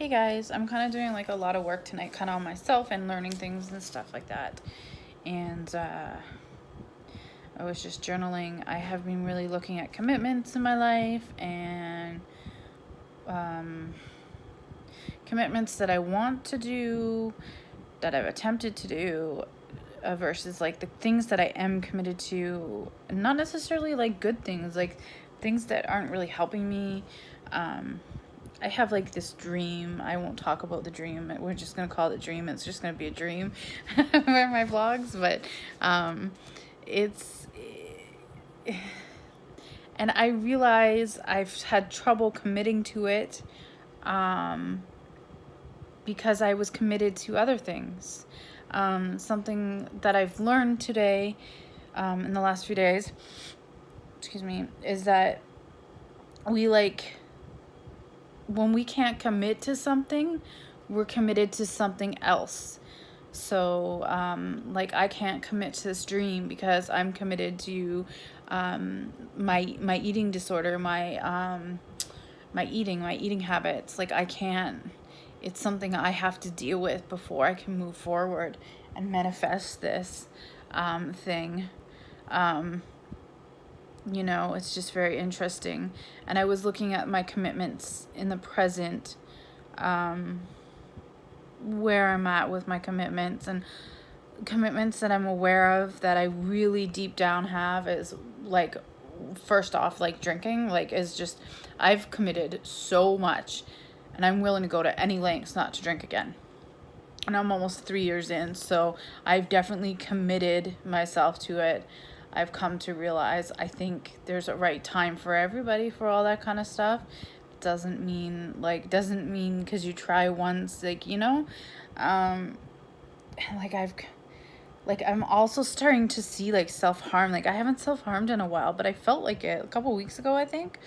Hey guys, I'm kind of doing like a lot of work tonight, kind of on myself and learning things and stuff like that. And I was just journaling. I have been really looking at commitments in my life and um, commitments that I want to do, that I've attempted to do, versus like the things that I am committed to, not necessarily like good things, like things that aren't really helping me. I have like this dream. I won't talk about the dream. We're just gonna call it a dream. It's just gonna be a dream for my vlogs. But it's and I realize I've had trouble committing to it because I was committed to other things. Something that I've learned today in the last few days, excuse me, is that we when we can't commit to something, we're committed to something else. So like I can't commit to this dream because I'm committed to my eating disorder, my eating habits. Like I can't, it's something I have to deal with before I can move forward and manifest this thing. It's just very interesting. And I was looking at my commitments in the present, where I'm at with my commitments, and commitments that I'm aware of that I really deep down have is like, first off, like drinking, like is just, I've committed so much and I'm willing to go to any lengths not to drink again. And I'm almost 3 years in, so I've definitely committed myself to it. I've come to realize I think there's a right time for everybody for all that kind of stuff. Doesn't mean because you try once, I'm also starting to see like self-harm. Like I haven't self-harmed in a while, but I felt like it a couple weeks ago, I think.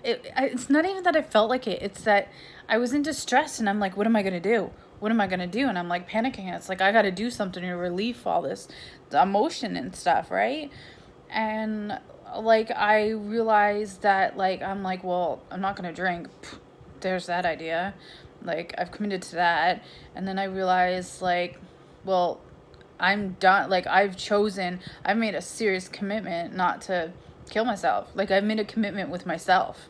It's not even that I felt like it. It's that I was in distress and I'm like, what am I going to do? What am I going to do? And I'm like panicking. It's like, I got to do something to relieve all this emotion and stuff. Right. And like, I realized that like, I'm like, well, I'm not going to drink. There's that idea. Like I've committed to that. And then I realized like, well, I'm done. Like I've made a serious commitment not to kill myself. Like I've made a commitment with myself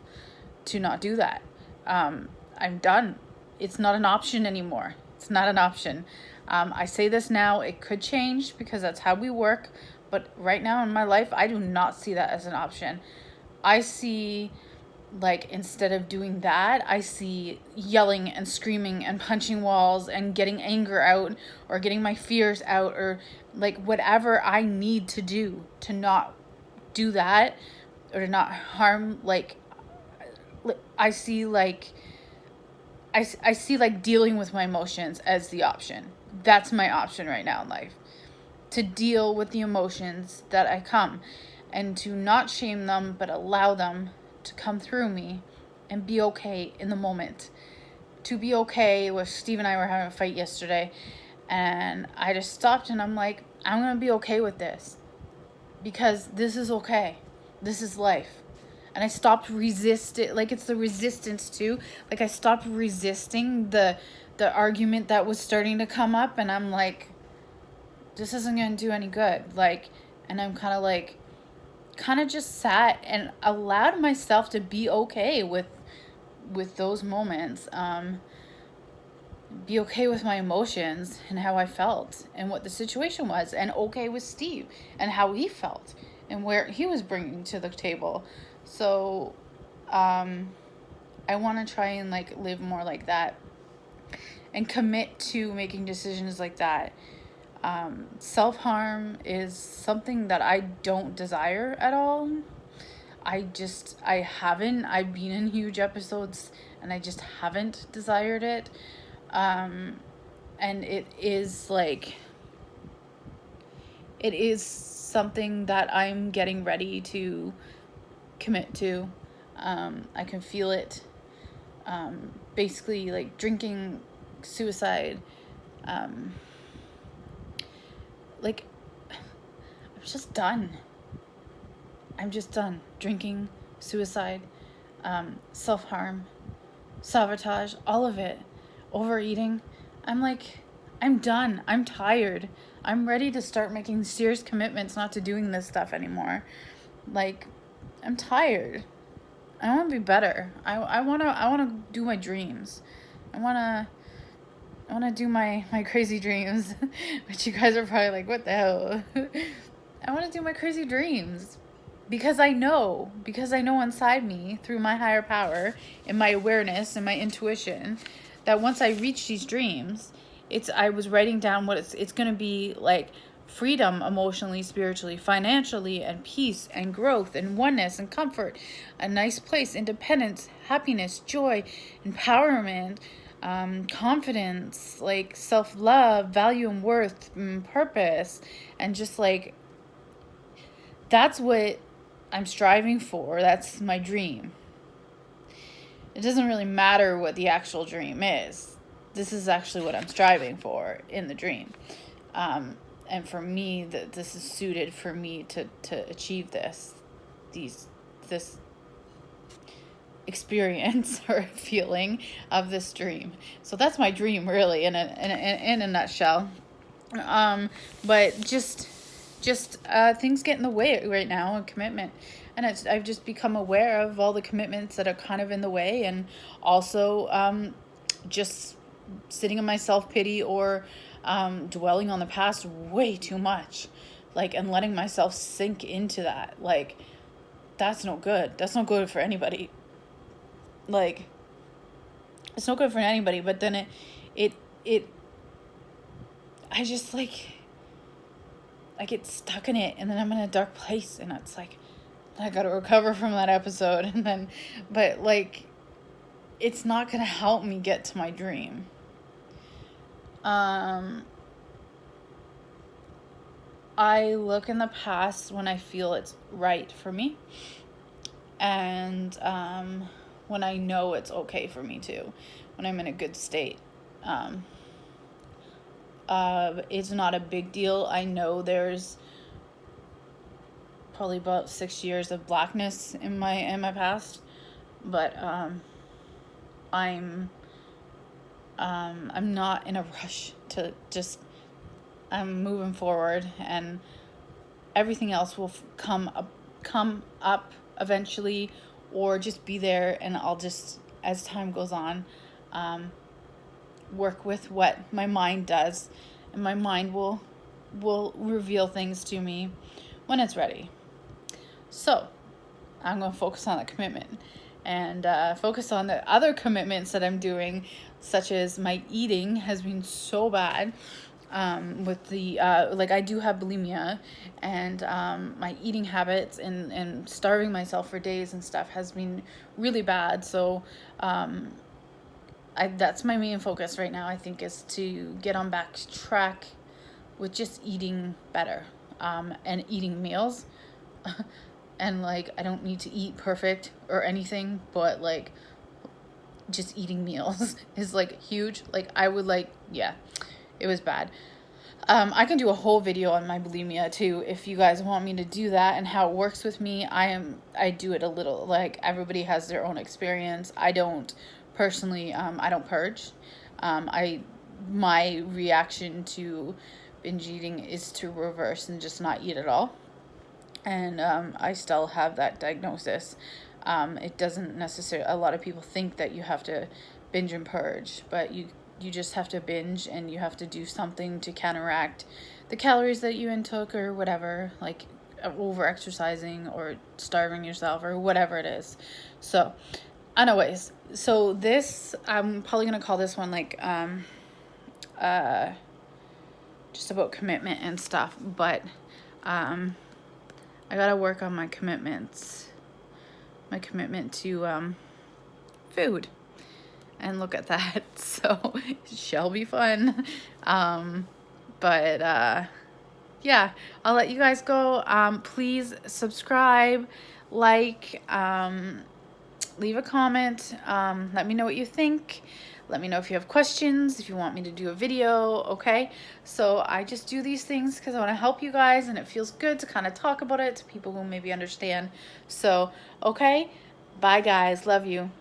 to not do that. I'm done. It's not an option anymore. It's not an option. I say this now, it could change because that's how we work. But right now in my life, I do not see that as an option. I see, like, instead of doing that, I see yelling and screaming and punching walls and getting anger out or getting my fears out, or like whatever I need to do to not do that or to not harm. Like I see like I see like dealing with my emotions as the option. That's my option right now in life. To deal with the emotions that I come, and to not shame them but allow them to come through me and be okay in the moment. To be okay with Steve and I were having a fight yesterday, and I just stopped and I'm like, I'm going to be okay with this because this is okay. This is life. And I stopped resisting, like it's the resistance too. Like I stopped resisting the argument that was starting to come up, and I'm like, this isn't going to do any good. Like, and I'm kind of just sat and allowed myself to be okay with those moments. Be okay with my emotions and how I felt and what the situation was, and okay with Steve and how he felt and where he was bringing to the table. So I want to try and like live more like that and commit to making decisions like that. Self-harm is something that I don't desire at all. I've been in huge episodes and I just haven't desired it. And it is something that I'm getting ready to commit to. I can feel it. Basically like drinking, suicide, like I'm just done. Drinking, suicide, self-harm, sabotage, all of it, overeating. I'm like, I'm done. I'm tired. I'm ready to start making serious commitments not to doing this stuff anymore. Like, I'm tired. I want to be better. I want to do my dreams. I want to do my crazy dreams, which you guys are probably like, what the hell? I want to do my crazy dreams because I know inside me through my higher power and my awareness and my intuition that once I reach these dreams, I was writing down what it's going to be like: freedom emotionally, spiritually, financially, and peace and growth and oneness and comfort, a nice place, independence, happiness, joy, empowerment, confidence, like self-love, value and worth, purpose, and just like, that's what I'm striving for. That's my dream. It doesn't really matter what the actual dream is. This is actually what I'm striving for in the dream. And for me, this is suited for me to achieve this experience or feeling of this dream. So that's my dream, really, in a nutshell. But just things get in the way right now, and commitment. And I've just become aware of all the commitments that are kind of in the way, and also just sitting in my self-pity or dwelling on the past way too much, like, and letting myself sink into that. Like, that's no good. That's not good for anybody. Like, it's not good for anybody. But then I just like, I get stuck in it, and then I'm in a dark place, and it's like, I gotta recover from that episode, and then, but like, it's not gonna help me get to my dream. I look in the past when I feel it's right for me, and when I know it's okay for me to, when I'm in a good state. It's not a big deal. I know there's probably about 6 years of blackness in my past, but I'm not in a rush to just. I'm moving forward, and everything else will come up eventually, or just be there, and I'll just, as time goes on, work with what my mind does, and my mind will reveal things to me when it's ready. So I'm going to focus on the commitment, and focus on the other commitments that I'm doing, such as my eating has been so bad. With the like, I do have bulimia, and my eating habits and starving myself for days and stuff has been really bad. So that's my main focus right now, I think, is to get on back track with just eating better, and eating meals. And like, I don't need to eat perfect or anything, but like, just eating meals is like huge. Like, I would like, yeah, it was bad. I can do a whole video on my bulimia too, if you guys want me to do that, and how it works with me. I do it a little, like, everybody has their own experience. I don't personally, I don't purge. My reaction to binge eating is to reverse and just not eat at all. And I still have that diagnosis. It doesn't necessarily, a lot of people think that you have to binge and purge, but you just have to binge, and you have to do something to counteract the calories that you intook, or whatever, like over exercising or starving yourself or whatever it is. So anyways, so this, I'm probably gonna call this one like just about commitment and stuff, but I gotta work on my commitments, my commitment to food, and look at that. So it shall be fun. But yeah, I'll let you guys go. Please subscribe, like, leave a comment, let me know what you think. Let me know if you have questions, if you want me to do a video, okay? So I just do these things because I want to help you guys, and it feels good to kind of talk about it to people who maybe understand. So, okay? Bye, guys. Love you.